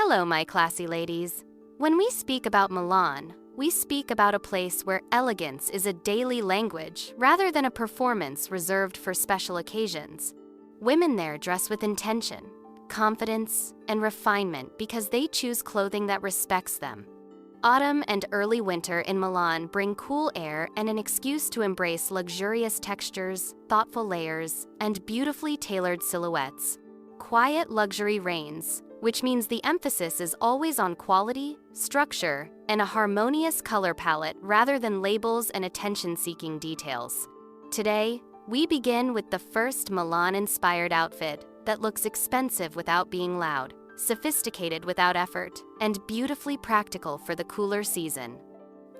Hello, my classy ladies. When we speak about Milan, we speak about a place where elegance is a daily language rather than a performance reserved for special occasions. Women there dress with intention, confidence, and refinement because they choose clothing that respects them. Autumn and early winter in Milan bring cool air and an excuse to embrace luxurious textures, thoughtful layers, and beautifully tailored silhouettes. Quiet luxury reigns, which means the emphasis is always on quality, structure, and a harmonious color palette rather than labels and attention-seeking details. Today, we begin with the first Milan-inspired outfit that looks expensive without being loud, sophisticated without effort, and beautifully practical for the cooler season.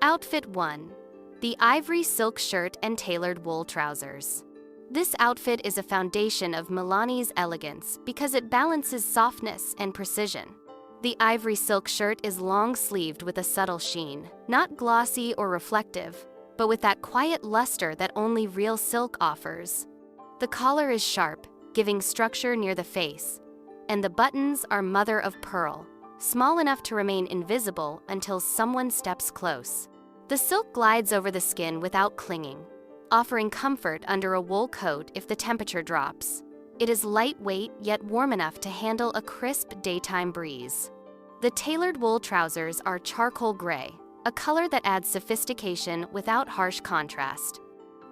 Outfit 1. The Ivory silk shirt and tailored wool trousers. This outfit is a foundation of Milanese elegance because it balances softness and precision. The ivory silk shirt is long-sleeved with a subtle sheen, not glossy or reflective, but with that quiet luster that only real silk offers. The collar is sharp, giving structure near the face, and the buttons are mother of pearl, small enough to remain invisible until someone steps close. The silk glides over the skin without clinging, offering comfort under a wool coat if the temperature drops. It is lightweight yet warm enough to handle a crisp daytime breeze. The tailored wool trousers are charcoal gray, a color that adds sophistication without harsh contrast.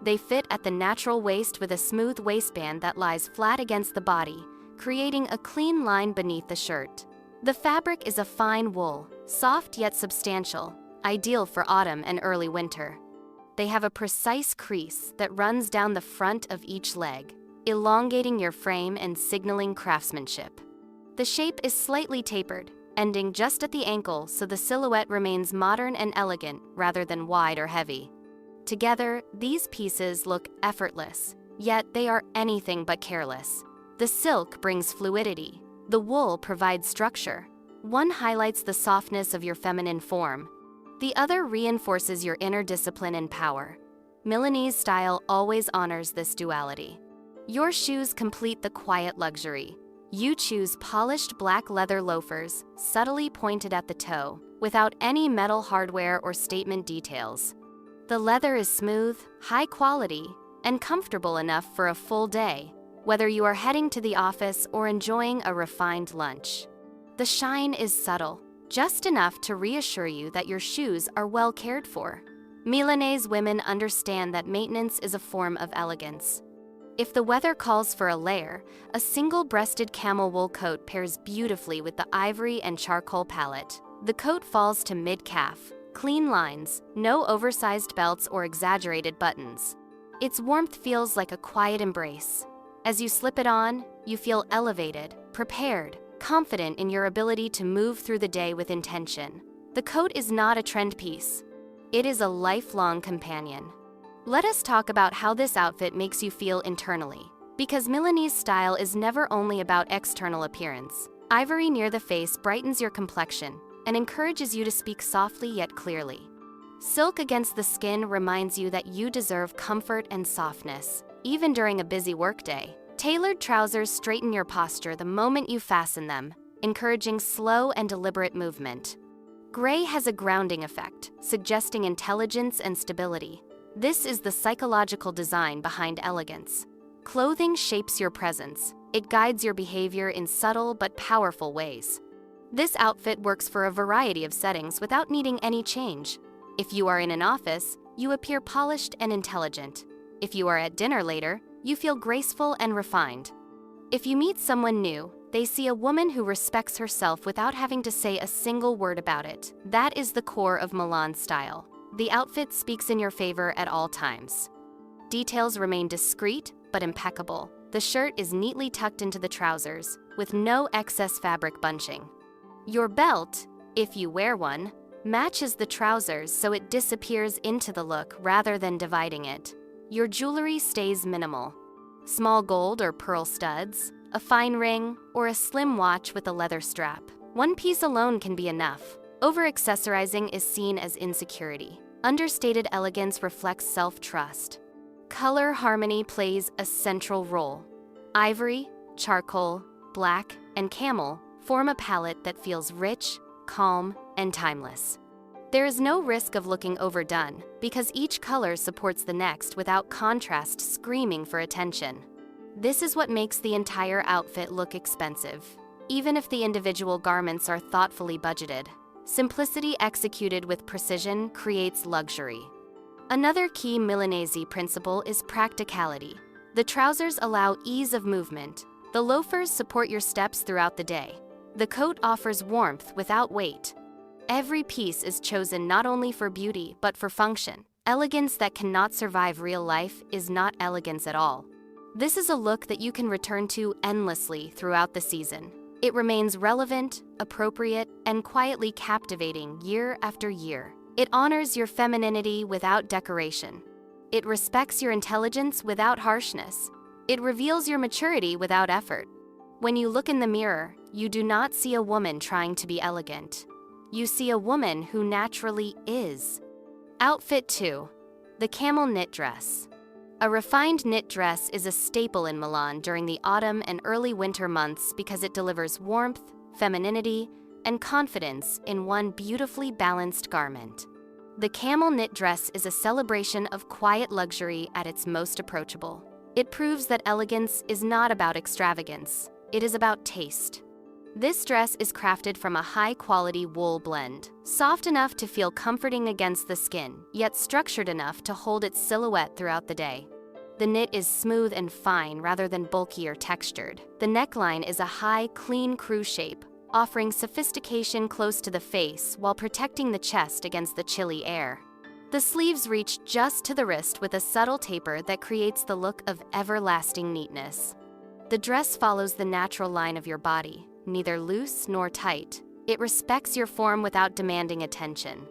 They fit at the natural waist with a smooth waistband that lies flat against the body, creating a clean line beneath the shirt. The fabric is a fine wool, soft yet substantial, ideal for autumn and early winter. They have a precise crease that runs down the front of each leg, elongating your frame and signaling craftsmanship. The shape is slightly tapered, ending just at the ankle so the silhouette remains modern and elegant rather than wide or heavy. Together, these pieces look effortless, yet they are anything but careless. The silk brings fluidity. The wool provides structure. One highlights the softness of your feminine form. The other reinforces your inner discipline and power. Milanese style always honors this duality. Your shoes complete the quiet luxury. You choose polished black leather loafers, subtly pointed at the toe, without any metal hardware or statement details. The leather is smooth, high quality, and comfortable enough for a full day, whether you are heading to the office or enjoying a refined lunch. The shine is subtle, just enough to reassure you that your shoes are well cared for. Milanese women understand that maintenance is a form of elegance. If the weather calls for a layer, a single-breasted camel wool coat pairs beautifully with the ivory and charcoal palette. The coat falls to mid-calf, clean lines, no oversized belts or exaggerated buttons. Its warmth feels like a quiet embrace. As you slip it on, you feel elevated, prepared, confident in your ability to move through the day with intention. The coat is not a trend piece. It is a lifelong companion. Let us talk about how this outfit makes you feel internally. Because Milanese style is never only about external appearance. Ivory near the face brightens your complexion and encourages you to speak softly yet clearly. Silk against the skin reminds you that you deserve comfort and softness, even during a busy workday. Tailored trousers straighten your posture the moment you fasten them, encouraging slow and deliberate movement. Gray has a grounding effect, suggesting intelligence and stability. This is the psychological design behind elegance. Clothing shapes your presence. It guides your behavior in subtle but powerful ways. This outfit works for a variety of settings without needing any change. If you are in an office, you appear polished and intelligent. If you are at dinner later, you feel graceful and refined. If you meet someone new, they see a woman who respects herself without having to say a single word about it. That is the core of Milan style. The outfit speaks in your favor at all times. Details remain discreet but impeccable. The shirt is neatly tucked into the trousers, with no excess fabric bunching. Your belt, if you wear one, matches the trousers so it disappears into the look rather than dividing it. Your jewelry stays minimal. Small gold or pearl studs, a fine ring, or a slim watch with a leather strap. One piece alone can be enough. Over-accessorizing is seen as insecurity. Understated elegance reflects self-trust. Color harmony plays a central role. Ivory, charcoal, black, and camel form a palette that feels rich, calm, and timeless. There is no risk of looking overdone, because each color supports the next without contrast screaming for attention. This is what makes the entire outfit look expensive, even if the individual garments are thoughtfully budgeted. Simplicity executed with precision creates luxury. Another key Milanese principle is practicality. The trousers allow ease of movement. The loafers support your steps throughout the day. The coat offers warmth without weight. Every piece is chosen not only for beauty, but for function. Elegance that cannot survive real life is not elegance at all. This is a look that you can return to endlessly throughout the season. It remains relevant, appropriate, and quietly captivating year after year. It honors your femininity without decoration. It respects your intelligence without harshness. It reveals your maturity without effort. When you look in the mirror, you do not see a woman trying to be elegant. You see a woman who naturally is. Outfit 2. The camel knit dress. A refined knit dress is a staple in Milan during the autumn and early winter months because it delivers warmth, femininity, and confidence in one beautifully balanced garment. The camel knit dress is a celebration of quiet luxury at its most approachable. It proves that elegance is not about extravagance, it is about taste. This dress is crafted from a high-quality wool blend, soft enough to feel comforting against the skin, yet structured enough to hold its silhouette throughout the day. The knit is smooth and fine rather than bulky or textured. The neckline is a high, clean crew shape, offering sophistication close to the face while protecting the chest against the chilly air. The sleeves reach just to the wrist with a subtle taper that creates the look of everlasting neatness. The dress follows the natural line of your body, neither loose nor tight. It respects your form without demanding attention.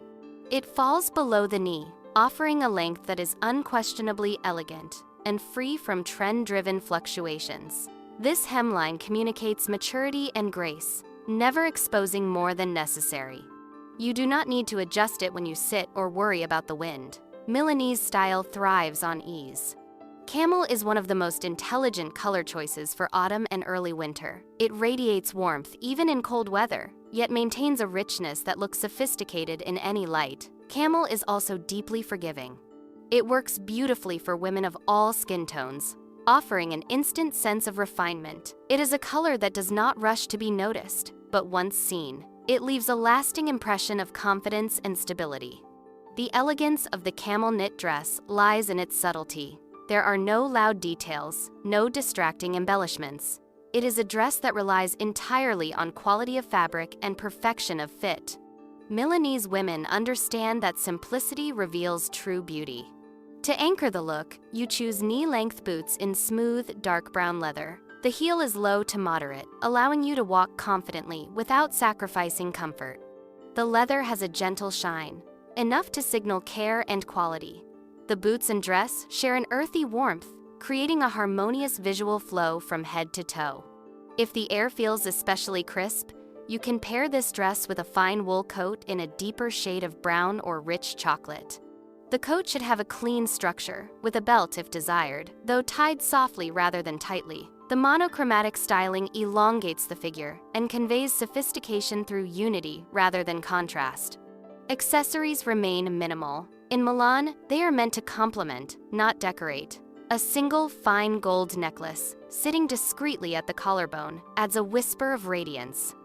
It falls below the knee, offering a length that is unquestionably elegant and free from trend-driven fluctuations. This hemline communicates maturity and grace, never exposing more than necessary. You do not need to adjust it when you sit or worry about the wind. Milanese style thrives on ease. Camel is one of the most intelligent color choices for autumn and early winter. It radiates warmth even in cold weather, yet maintains a richness that looks sophisticated in any light. Camel is also deeply forgiving. It works beautifully for women of all skin tones, offering an instant sense of refinement. It is a color that does not rush to be noticed, but once seen, it leaves a lasting impression of confidence and stability. The elegance of the camel knit dress lies in its subtlety. There are no loud details, no distracting embellishments. It is a dress that relies entirely on quality of fabric and perfection of fit. Milanese women understand that simplicity reveals true beauty. To anchor the look, you choose knee-length boots in smooth, dark brown leather. The heel is low to moderate, allowing you to walk confidently without sacrificing comfort. The leather has a gentle shine, enough to signal care and quality. The boots and dress share an earthy warmth, creating a harmonious visual flow from head to toe. If the air feels especially crisp, you can pair this dress with a fine wool coat in a deeper shade of brown or rich chocolate. The coat should have a clean structure, with a belt if desired, though tied softly rather than tightly. The monochromatic styling elongates the figure and conveys sophistication through unity rather than contrast. Accessories remain minimal. In Milan, they are meant to complement, not decorate. A single fine gold necklace, sitting discreetly at the collarbone, adds a whisper of radiance.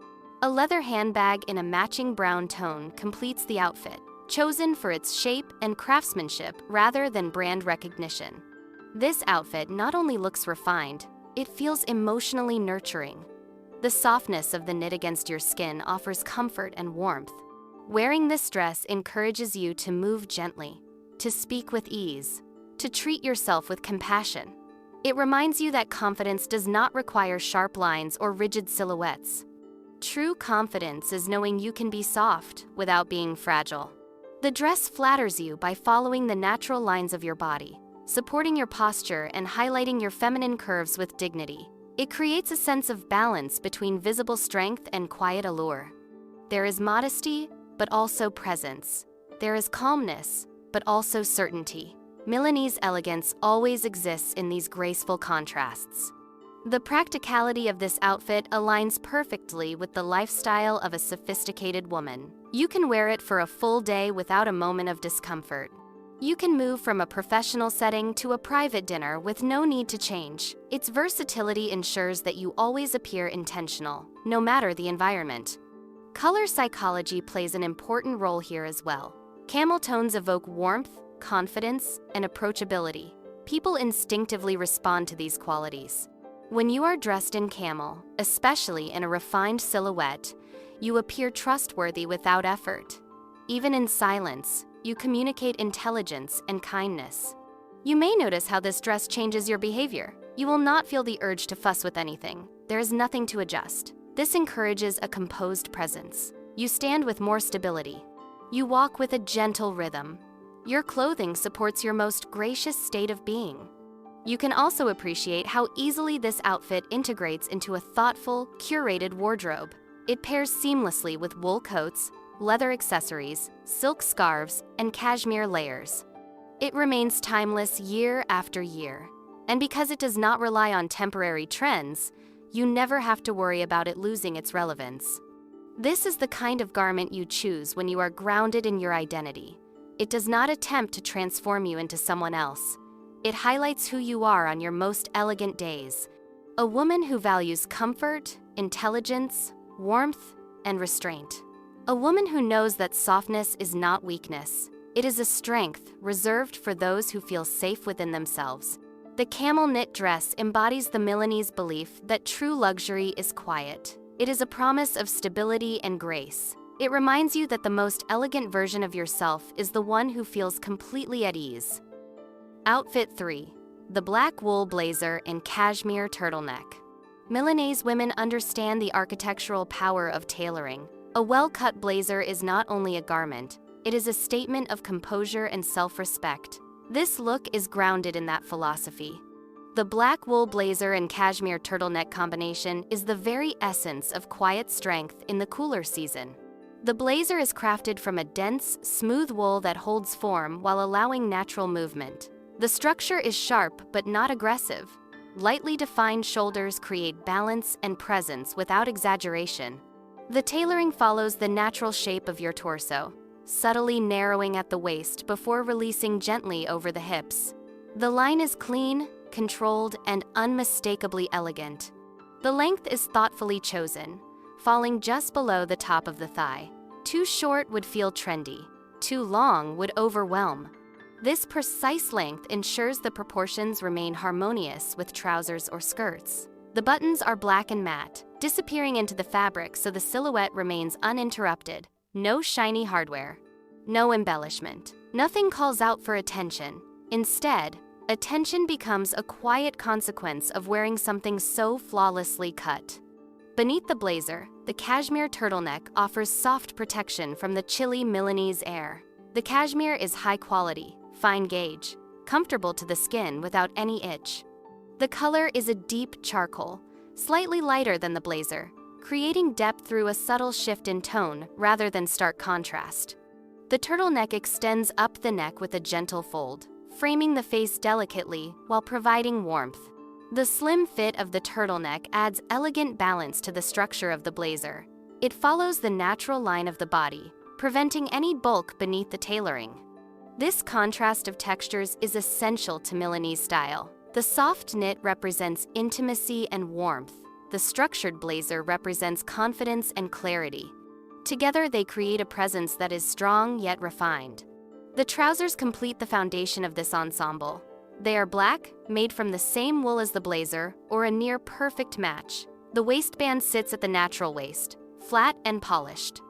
A leather handbag in a matching brown tone completes the outfit, chosen for its shape and craftsmanship rather than brand recognition. This outfit not only looks refined, it feels emotionally nurturing. The softness of the knit against your skin offers comfort and warmth. Wearing this dress encourages you to move gently, to speak with ease, to treat yourself with compassion. It reminds you that confidence does not require sharp lines or rigid silhouettes. True confidence is knowing you can be soft without being fragile. The dress flatters you by following the natural lines of your body, supporting your posture and highlighting your feminine curves with dignity. It creates a sense of balance between visible strength and quiet allure. There is modesty, but also presence. There is calmness, but also certainty. Milanese elegance always exists in these graceful contrasts. The practicality of this outfit aligns perfectly with the lifestyle of a sophisticated woman. You can wear it for a full day without a moment of discomfort. You can move from a professional setting to a private dinner with no need to change. Its versatility ensures that you always appear intentional, no matter the environment. Color psychology plays an important role here as well. Camel tones evoke warmth, confidence, and approachability. People instinctively respond to these qualities. When you are dressed in camel, especially in a refined silhouette, you appear trustworthy without effort. Even in silence, you communicate intelligence and kindness. You may notice how this dress changes your behavior. You will not feel the urge to fuss with anything. There is nothing to adjust. This encourages a composed presence. You stand with more stability. You walk with a gentle rhythm. Your clothing supports your most gracious state of being. You can also appreciate how easily this outfit integrates into a thoughtful, curated wardrobe. It pairs seamlessly with wool coats, leather accessories, silk scarves, and cashmere layers. It remains timeless year after year. And because it does not rely on temporary trends, you never have to worry about it losing its relevance. This is the kind of garment you choose when you are grounded in your identity. It does not attempt to transform you into someone else. It highlights who you are on your most elegant days. A woman who values comfort, intelligence, warmth, and restraint. A woman who knows that softness is not weakness. It is a strength reserved for those who feel safe within themselves. The camel knit dress embodies the Milanese belief that true luxury is quiet. It is a promise of stability and grace. It reminds you that the most elegant version of yourself is the one who feels completely at ease. Outfit 3. The black wool blazer and cashmere turtleneck. Milanese women understand the architectural power of tailoring. A well-cut blazer is not only a garment, it is a statement of composure and self-respect. This look is grounded in that philosophy. The black wool blazer and cashmere turtleneck combination is the very essence of quiet strength in the cooler season. The blazer is crafted from a dense, smooth wool that holds form while allowing natural movement. The structure is sharp but not aggressive. Lightly defined shoulders create balance and presence without exaggeration. The tailoring follows the natural shape of your torso, subtly narrowing at the waist before releasing gently over the hips. The line is clean, controlled, and unmistakably elegant. The length is thoughtfully chosen, falling just below the top of the thigh. Too short would feel trendy. Too long would overwhelm. This precise length ensures the proportions remain harmonious with trousers or skirts. The buttons are black and matte, disappearing into the fabric so the silhouette remains uninterrupted. No shiny hardware. No embellishment. Nothing calls out for attention. Instead, attention becomes a quiet consequence of wearing something so flawlessly cut. Beneath the blazer, the cashmere turtleneck offers soft protection from the chilly Milanese air. The cashmere is high quality, fine gauge, comfortable to the skin without any itch. The color is a deep charcoal, slightly lighter than the blazer, creating depth through a subtle shift in tone rather than stark contrast. The turtleneck extends up the neck with a gentle fold, framing the face delicately while providing warmth. The slim fit of the turtleneck adds elegant balance to the structure of the blazer. It follows the natural line of the body, preventing any bulk beneath the tailoring. This contrast of textures is essential to Milanese style. The soft knit represents intimacy and warmth. The structured blazer represents confidence and clarity. Together, they create a presence that is strong yet refined. The trousers complete the foundation of this ensemble. They are black, made from the same wool as the blazer, or a near-perfect match. The waistband sits at the natural waist, flat and polished.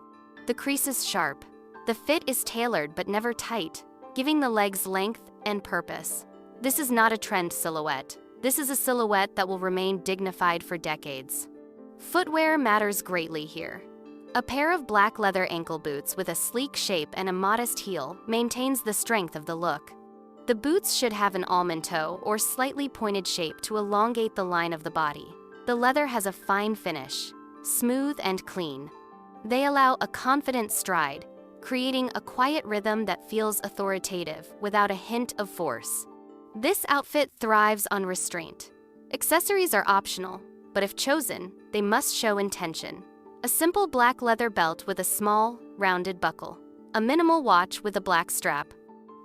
The crease is sharp. The fit is tailored but never tight, giving the legs length and purpose. This is not a trend silhouette. This is a silhouette that will remain dignified for decades. Footwear matters greatly here. A pair of black leather ankle boots with a sleek shape and a modest heel maintains the strength of the look. The boots should have an almond toe or slightly pointed shape to elongate the line of the body. The leather has a fine finish, smooth and clean. They allow a confident stride, creating a quiet rhythm that feels authoritative without a hint of force. This outfit thrives on restraint. Accessories are optional, but if chosen, they must show intention. A simple black leather belt with a small, rounded buckle. A minimal watch with a black strap.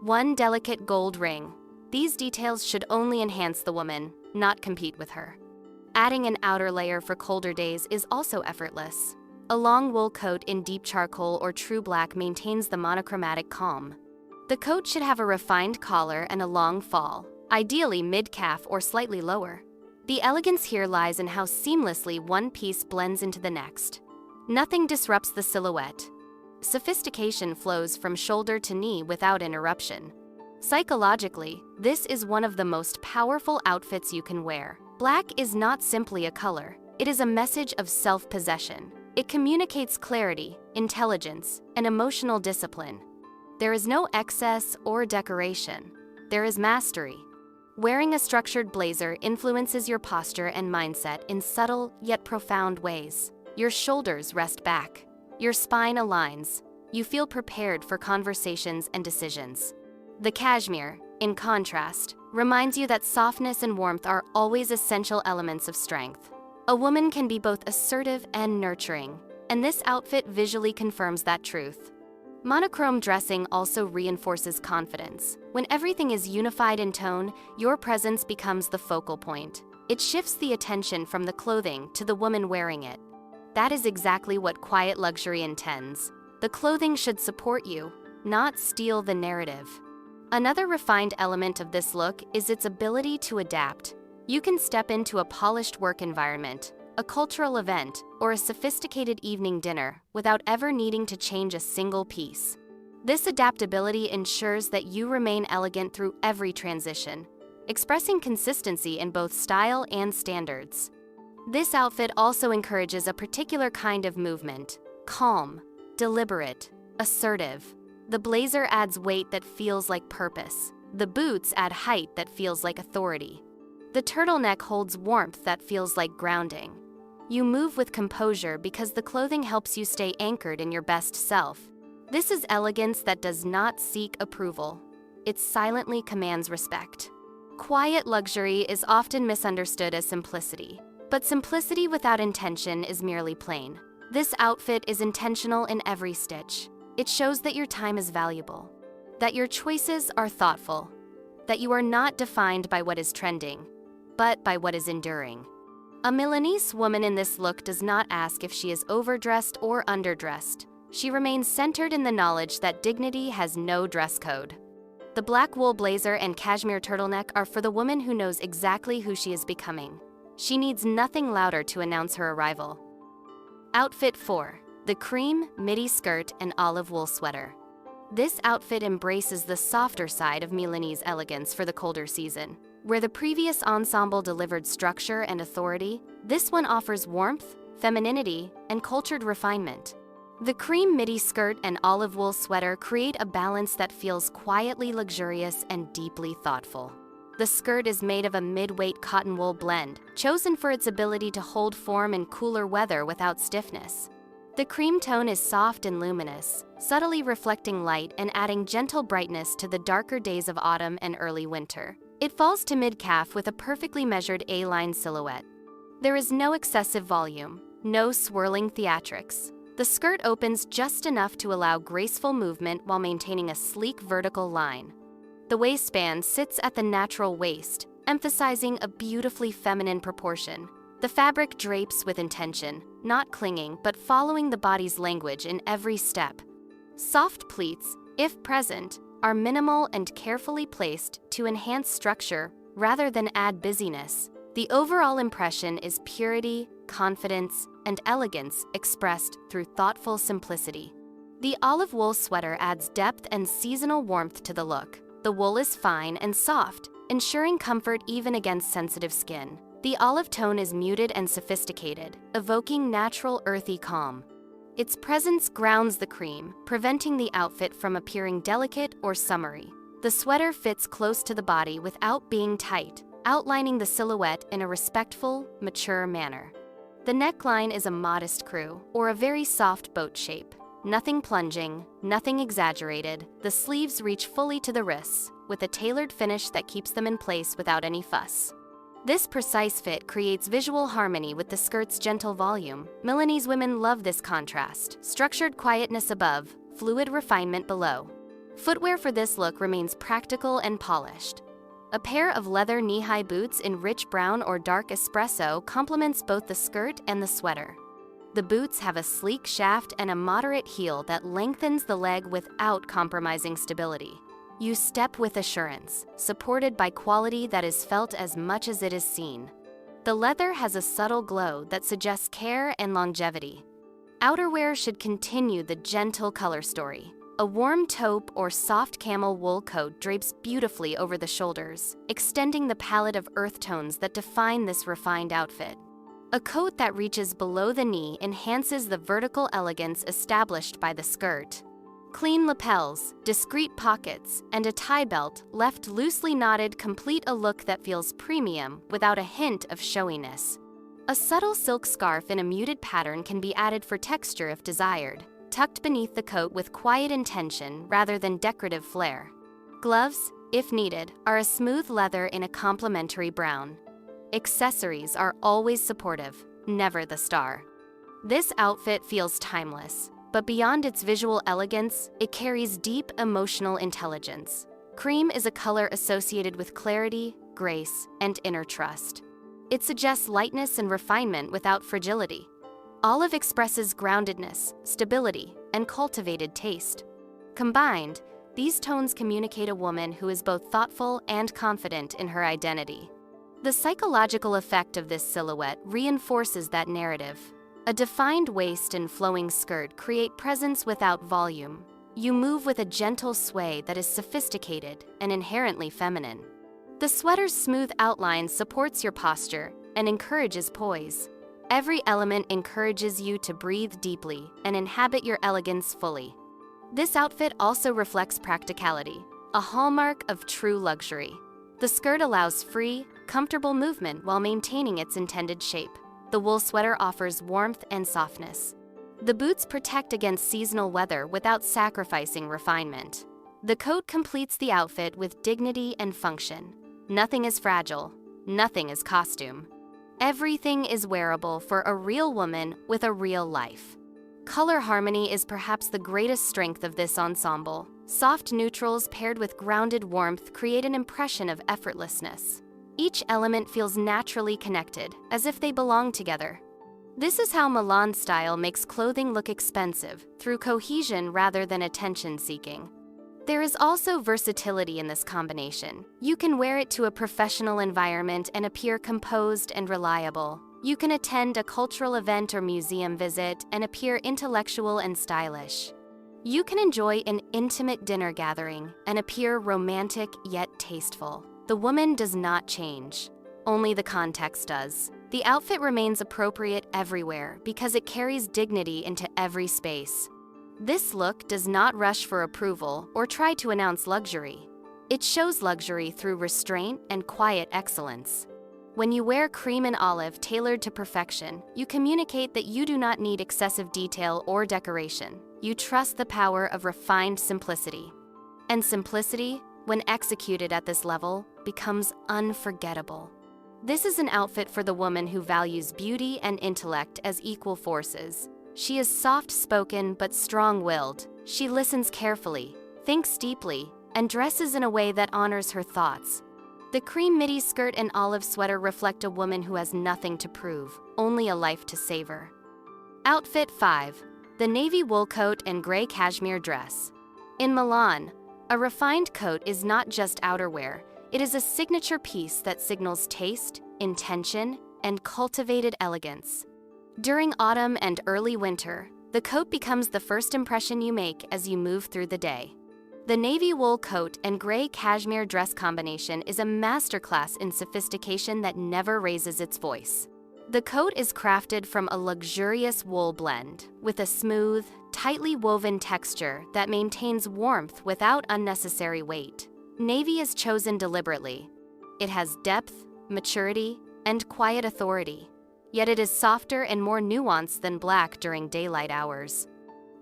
One delicate gold ring. These details should only enhance the woman, not compete with her. Adding an outer layer for colder days is also effortless. A long wool coat in deep charcoal or true black maintains the monochromatic calm. The coat should have a refined collar and a long fall, ideally mid-calf or slightly lower. The elegance here lies in how seamlessly one piece blends into the next. Nothing disrupts the silhouette. Sophistication flows from shoulder to knee without interruption. Psychologically, this is one of the most powerful outfits you can wear. Black is not simply a color, it is a message of self-possession. It communicates clarity, intelligence, and emotional discipline. There is no excess or decoration. There is mastery. Wearing a structured blazer influences your posture and mindset in subtle yet profound ways. Your shoulders rest back. Your spine aligns. You feel prepared for conversations and decisions. The cashmere, in contrast, reminds you that softness and warmth are always essential elements of strength. A woman can be both assertive and nurturing, and this outfit visually confirms that truth. Monochrome dressing also reinforces confidence. When everything is unified in tone, your presence becomes the focal point. It shifts the attention from the clothing to the woman wearing it. That is exactly what quiet luxury intends. The clothing should support you, not steal the narrative. Another refined element of this look is its ability to adapt. You can step into a polished work environment, a cultural event, or a sophisticated evening dinner without ever needing to change a single piece. This adaptability ensures that you remain elegant through every transition, expressing consistency in both style and standards. This outfit also encourages a particular kind of movement: calm, deliberate, assertive. The blazer adds weight that feels like purpose. The boots add height that feels like authority. The turtleneck holds warmth that feels like grounding. You move with composure because the clothing helps you stay anchored in your best self. This is elegance that does not seek approval. It silently commands respect. Quiet luxury is often misunderstood as simplicity, but simplicity without intention is merely plain. This outfit is intentional in every stitch. It shows that your time is valuable, that your choices are thoughtful, that you are not defined by what is trending, but by what is enduring. A Milanese woman in this look does not ask if she is overdressed or underdressed. She remains centered in the knowledge that dignity has no dress code. The black wool blazer and cashmere turtleneck are for the woman who knows exactly who she is becoming. She needs nothing louder to announce her arrival. Outfit 4. The cream, midi skirt, and olive wool sweater. This outfit embraces the softer side of Milanese elegance for the colder season. Where the previous ensemble delivered structure and authority, this one offers warmth, femininity, and cultured refinement. The cream midi skirt and olive wool sweater create a balance that feels quietly luxurious and deeply thoughtful. The skirt is made of a mid-weight cotton wool blend, chosen for its ability to hold form in cooler weather without stiffness. The cream tone is soft and luminous, subtly reflecting light and adding gentle brightness to the darker days of autumn and early winter. It falls to mid-calf with a perfectly measured A-line silhouette. There is no excessive volume, no swirling theatrics. The skirt opens just enough to allow graceful movement while maintaining a sleek vertical line. The waistband sits at the natural waist, emphasizing a beautifully feminine proportion. The fabric drapes with intention, not clinging but following the body's language in every step. Soft pleats, if present, are minimal and carefully placed to enhance structure rather than add busyness. The overall impression is purity, confidence, and elegance expressed through thoughtful simplicity. The olive wool sweater adds depth and seasonal warmth to the look. The wool is fine and soft, ensuring comfort even against sensitive skin. The olive tone is muted and sophisticated, evoking natural earthy calm. Its presence grounds the cream, preventing the outfit from appearing delicate or summery. The sweater fits close to the body without being tight, outlining the silhouette in a respectful, mature manner. The neckline is a modest crew, or a very soft boat shape. Nothing plunging, nothing exaggerated. The sleeves reach fully to the wrists, with a tailored finish that keeps them in place without any fuss. This precise fit creates visual harmony with the skirt's gentle volume. Milanese women love this contrast: structured quietness above, fluid refinement below. Footwear for this look remains practical and polished. A pair of leather knee-high boots in rich brown or dark espresso complements both the skirt and the sweater. The boots have a sleek shaft and a moderate heel that lengthens the leg without compromising stability. You step with assurance, supported by quality that is felt as much as it is seen. The leather has a subtle glow that suggests care and longevity. Outerwear should continue the gentle color story. A warm taupe or soft camel wool coat drapes beautifully over the shoulders, extending the palette of earth tones that define this refined outfit. A coat that reaches below the knee enhances the vertical elegance established by the skirt. Clean lapels, discreet pockets, and a tie belt left loosely knotted complete a look that feels premium without a hint of showiness. A subtle silk scarf in a muted pattern can be added for texture if desired, tucked beneath the coat with quiet intention rather than decorative flair. Gloves, if needed, are a smooth leather in a complementary brown. Accessories are always supportive, never the star. This outfit feels timeless, but beyond its visual elegance, it carries deep emotional intelligence. Cream is a color associated with clarity, grace, and inner trust. It suggests lightness and refinement without fragility. Olive expresses groundedness, stability, and cultivated taste. Combined, these tones communicate a woman who is both thoughtful and confident in her identity. The psychological effect of this silhouette reinforces that narrative. A defined waist and flowing skirt create presence without volume. You move with a gentle sway that is sophisticated and inherently feminine. The sweater's smooth outline supports your posture and encourages poise. Every element encourages you to breathe deeply and inhabit your elegance fully. This outfit also reflects practicality, a hallmark of true luxury. The skirt allows free, comfortable movement while maintaining its intended shape. The wool sweater offers warmth and softness. The boots protect against seasonal weather without sacrificing refinement. The coat completes the outfit with dignity and function. Nothing is fragile, nothing is costume. Everything is wearable for a real woman with a real life. Color harmony is perhaps the greatest strength of this ensemble. Soft neutrals paired with grounded warmth create an impression of effortlessness. Each element feels naturally connected, as if they belong together. This is how Milan style makes clothing look expensive, through cohesion rather than attention-seeking. There is also versatility in this combination. You can wear it to a professional environment and appear composed and reliable. You can attend a cultural event or museum visit and appear intellectual and stylish. You can enjoy an intimate dinner gathering and appear romantic yet tasteful. The woman does not change. Only the context does. The outfit remains appropriate everywhere because it carries dignity into every space. This look does not rush for approval or try to announce luxury. It shows luxury through restraint and quiet excellence. When you wear cream and olive tailored to perfection, you communicate that you do not need excessive detail or decoration. You trust the power of refined simplicity. And simplicity, when executed at this level, becomes unforgettable. This is an outfit for the woman who values beauty and intellect as equal forces. She is soft-spoken but strong-willed. She listens carefully, thinks deeply, and dresses in a way that honors her thoughts. The cream midi skirt and olive sweater reflect a woman who has nothing to prove, only a life to savor. Outfit 5. The navy wool coat and gray cashmere dress. In Milan, a refined coat is not just outerwear, it is a signature piece that signals taste, intention, and cultivated elegance. During autumn and early winter, the coat becomes the first impression you make as you move through the day. The navy wool coat and gray cashmere dress combination is a masterclass in sophistication that never raises its voice. The coat is crafted from a luxurious wool blend, with a smooth, tightly woven texture that maintains warmth without unnecessary weight. Navy is chosen deliberately. It has depth, maturity, and quiet authority, yet it is softer and more nuanced than black during daylight hours.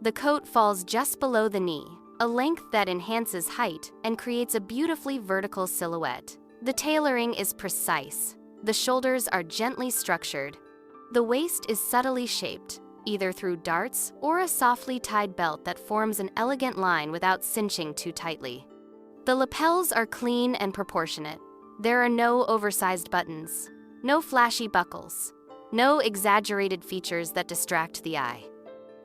The coat falls just below the knee, a length that enhances height and creates a beautifully vertical silhouette. The tailoring is precise. The shoulders are gently structured. The waist is subtly shaped, either through darts or a softly tied belt that forms an elegant line without cinching too tightly. The lapels are clean and proportionate. There are no oversized buttons, no flashy buckles, no exaggerated features that distract the eye.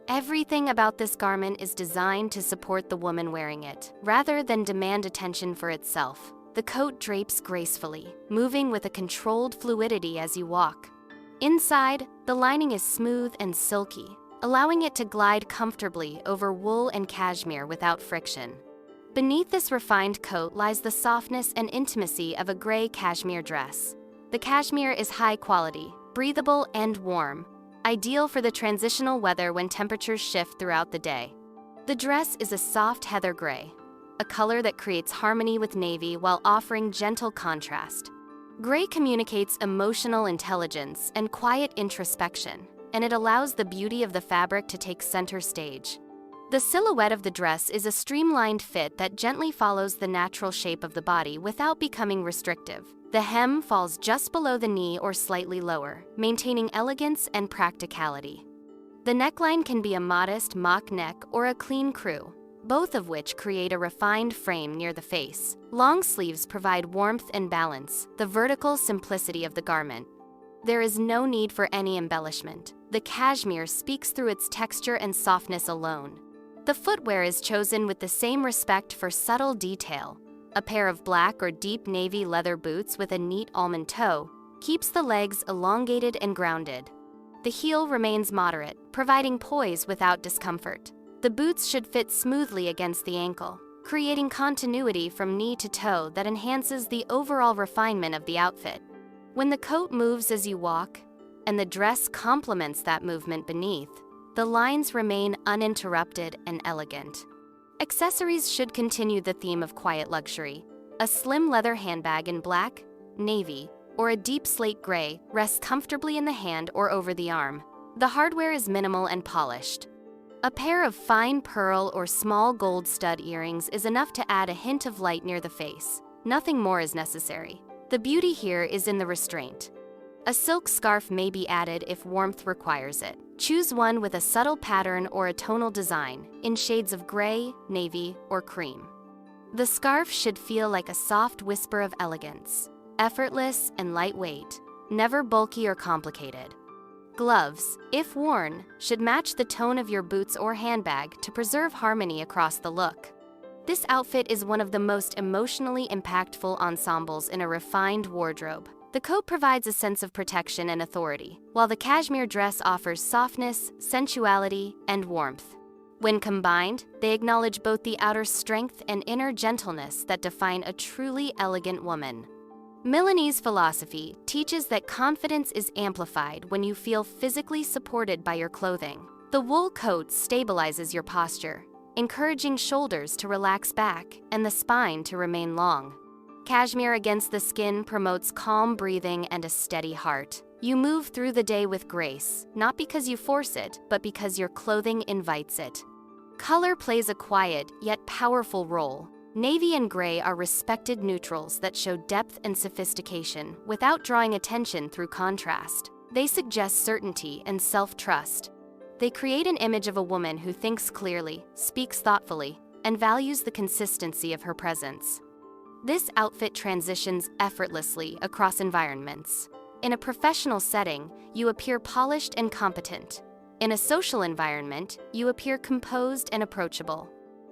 Everything about this garment is designed to support the woman wearing it, rather than demand attention for itself. The coat drapes gracefully, moving with a controlled fluidity as you walk. Inside, the lining is smooth and silky, allowing it to glide comfortably over wool and cashmere without friction. Beneath this refined coat lies the softness and intimacy of a gray cashmere dress. The cashmere is high quality, breathable, and warm, ideal for the transitional weather when temperatures shift throughout the day. The dress is a soft heather gray, a color that creates harmony with navy while offering gentle contrast. Gray communicates emotional intelligence and quiet introspection, and it allows the beauty of the fabric to take center stage. The silhouette of the dress is a streamlined fit that gently follows the natural shape of the body without becoming restrictive. The hem falls just below the knee or slightly lower, maintaining elegance and practicality. The neckline can be a modest mock neck or a clean crew, both of which create a refined frame near the face. Long sleeves provide warmth and balance, the vertical simplicity of the garment. There is no need for any embellishment. The cashmere speaks through its texture and softness alone. The footwear is chosen with the same respect for subtle detail. A pair of black or deep navy leather boots with a neat almond toe keeps the legs elongated and grounded. The heel remains moderate, providing poise without discomfort. The boots should fit smoothly against the ankle, creating continuity from knee to toe that enhances the overall refinement of the outfit. When the coat moves as you walk, and the dress complements that movement beneath, the lines remain uninterrupted and elegant. Accessories should continue the theme of quiet luxury. A slim leather handbag in black, navy, or a deep slate gray rests comfortably in the hand or over the arm. The hardware is minimal and polished. A pair of fine pearl or small gold stud earrings is enough to add a hint of light near the face. Nothing more is necessary. The beauty here is in the restraint. A silk scarf may be added if warmth requires it. Choose one with a subtle pattern or a tonal design in shades of gray, navy, or cream. The scarf should feel like a soft whisper of elegance, effortless and lightweight, never bulky or complicated. Gloves, if worn, should match the tone of your boots or handbag to preserve harmony across the look. This outfit is one of the most emotionally impactful ensembles in a refined wardrobe. The coat provides a sense of protection and authority, while the cashmere dress offers softness, sensuality, and warmth. When combined, they acknowledge both the outer strength and inner gentleness that define a truly elegant woman. Milanese philosophy teaches that confidence is amplified when you feel physically supported by your clothing. The wool coat stabilizes your posture, encouraging shoulders to relax back and the spine to remain long. Cashmere against the skin promotes calm breathing and a steady heart. You move through the day with grace, not because you force it, but because your clothing invites it. Color plays a quiet yet powerful role. Navy and gray are respected neutrals that show depth and sophistication without drawing attention through contrast. They suggest certainty and self-trust. They create an image of a woman who thinks clearly, speaks thoughtfully, and values the consistency of her presence. This outfit transitions effortlessly across environments. In a professional setting, you appear polished and competent. In a social environment, you appear composed and approachable.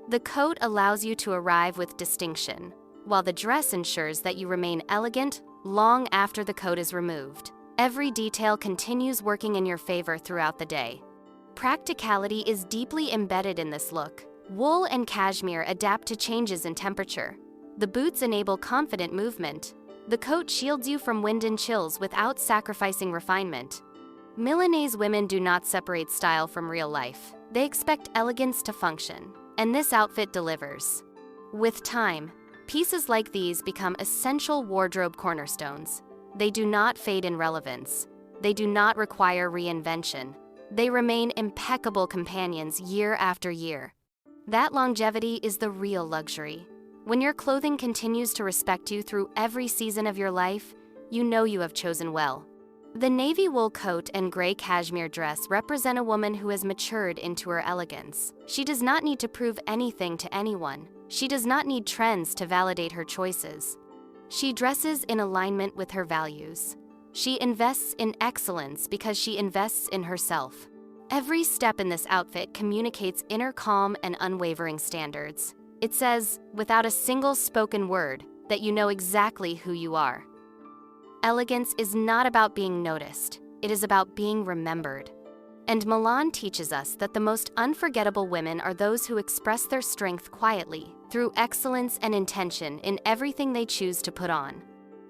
The coat allows you to arrive with distinction, while the dress ensures that you remain elegant long after the coat is removed. Every detail continues working in your favor throughout the day. Practicality is deeply embedded in this look. Wool and cashmere adapt to changes in temperature. The boots enable confident movement. The coat shields you from wind and chills without sacrificing refinement. Milanese women do not separate style from real life. They expect elegance to function, and this outfit delivers. With time, pieces like these become essential wardrobe cornerstones. They do not fade in relevance. They do not require reinvention. They remain impeccable companions year after year. That longevity is the real luxury. When your clothing continues to respect you through every season of your life, you know you have chosen well. The navy wool coat and gray cashmere dress represent a woman who has matured into her elegance. She does not need to prove anything to anyone. She does not need trends to validate her choices. She dresses in alignment with her values. She invests in excellence because she invests in herself. Every step in this outfit communicates inner calm and unwavering standards. It says, without a single spoken word, that you know exactly who you are. Elegance is not about being noticed, it is about being remembered. And Milan teaches us that the most unforgettable women are those who express their strength quietly, through excellence and intention in everything they choose to put on.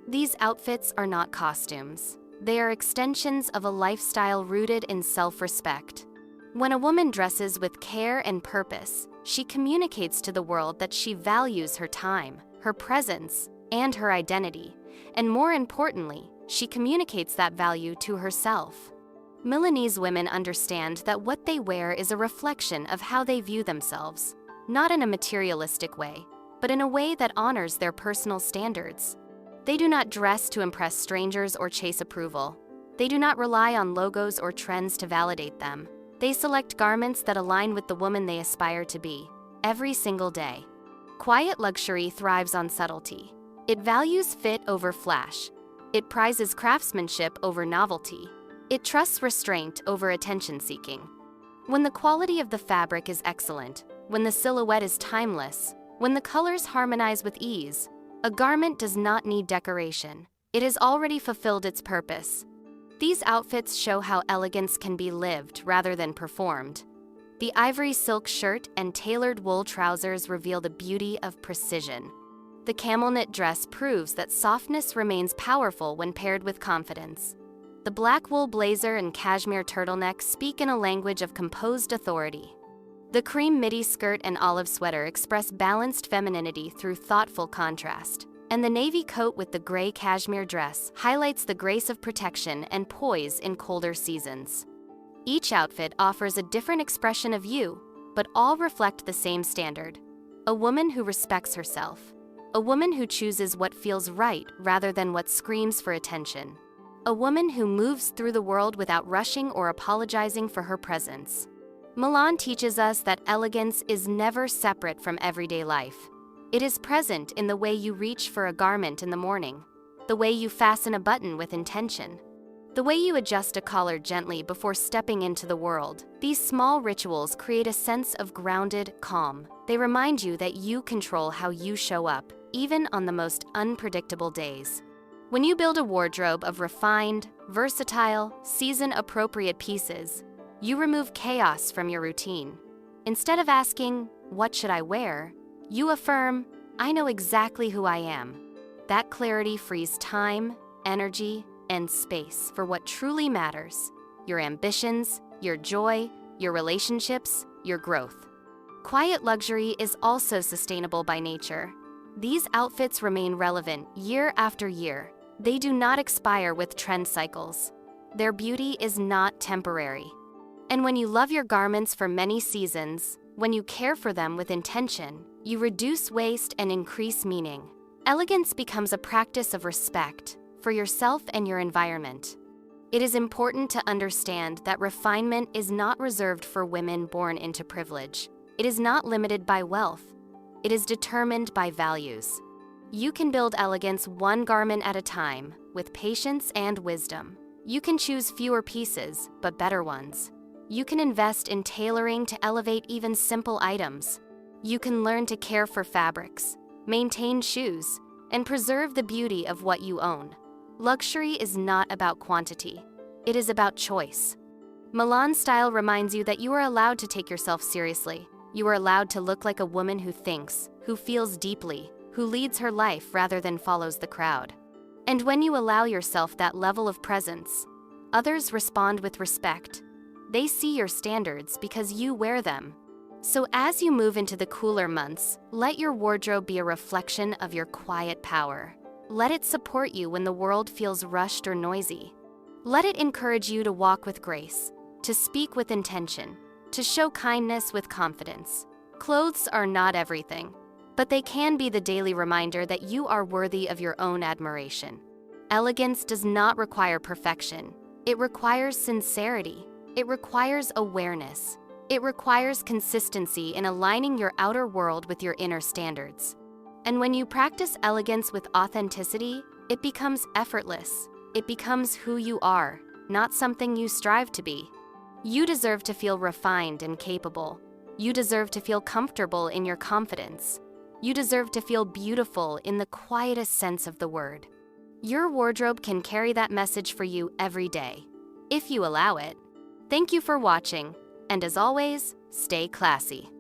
These outfits are not costumes. They are extensions of a lifestyle rooted in self-respect. When a woman dresses with care and purpose, she communicates to the world that she values her time, her presence, and her identity. And more importantly, she communicates that value to herself. Milanese women understand that what they wear is a reflection of how they view themselves, not in a materialistic way, but in a way that honors their personal standards. They do not dress to impress strangers or chase approval. They do not rely on logos or trends to validate them. They select garments that align with the woman they aspire to be, every single day. Quiet luxury thrives on subtlety. It values fit over flash. It prizes craftsmanship over novelty. It trusts restraint over attention-seeking. When the quality of the fabric is excellent, when the silhouette is timeless, when the colors harmonize with ease, a garment does not need decoration. It has already fulfilled its purpose. These outfits show how elegance can be lived rather than performed. The ivory silk shirt and tailored wool trousers reveal the beauty of precision. The camel knit dress proves that softness remains powerful when paired with confidence. The black wool blazer and cashmere turtleneck speak in a language of composed authority. The cream midi skirt and olive sweater express balanced femininity through thoughtful contrast. And the navy coat with the gray cashmere dress highlights the grace of protection and poise in colder seasons. Each outfit offers a different expression of you, but all reflect the same standard. A woman who respects herself. A woman who chooses what feels right rather than what screams for attention. A woman who moves through the world without rushing or apologizing for her presence. Milan teaches us that elegance is never separate from everyday life. It is present in the way you reach for a garment in the morning, the way you fasten a button with intention, the way you adjust a collar gently before stepping into the world. These small rituals create a sense of grounded calm. They remind you that you control how you show up, even on the most unpredictable days. When you build a wardrobe of refined, versatile, season-appropriate pieces, you remove chaos from your routine. Instead of asking, "What should I wear?" you affirm, "I know exactly who I am." That clarity frees time, energy, and space for what truly matters: your ambitions, your joy, your relationships, your growth. Quiet luxury is also sustainable by nature. These outfits remain relevant year after year. They do not expire with trend cycles. Their beauty is not temporary. And when you love your garments for many seasons, when you care for them with intention, you reduce waste and increase meaning. Elegance becomes a practice of respect for yourself and your environment. It is important to understand that refinement is not reserved for women born into privilege. It is not limited by wealth. It is determined by values. You can build elegance one garment at a time, with patience and wisdom. You can choose fewer pieces, but better ones. You can invest in tailoring to elevate even simple items. You can learn to care for fabrics, maintain shoes, and preserve the beauty of what you own. Luxury is not about quantity. It is about choice. Milan style reminds you that you are allowed to take yourself seriously. You are allowed to look like a woman who thinks, who feels deeply, who leads her life rather than follows the crowd. And when you allow yourself that level of presence, others respond with respect. They see your standards because you wear them. So as you move into the cooler months, let your wardrobe be a reflection of your quiet power. Let it support you when the world feels rushed or noisy. Let it encourage you to walk with grace, to speak with intention, to show kindness with confidence. Clothes are not everything, but they can be the daily reminder that you are worthy of your own admiration. Elegance does not require perfection. It requires sincerity. It requires awareness. It requires consistency in aligning your outer world with your inner standards. And when you practice elegance with authenticity, it becomes effortless. It becomes who you are, not something you strive to be. You deserve to feel refined and capable. You deserve to feel comfortable in your confidence. You deserve to feel beautiful in the quietest sense of the word. Your wardrobe can carry that message for you every day, if you allow it. Thank you for watching, and as always, stay classy.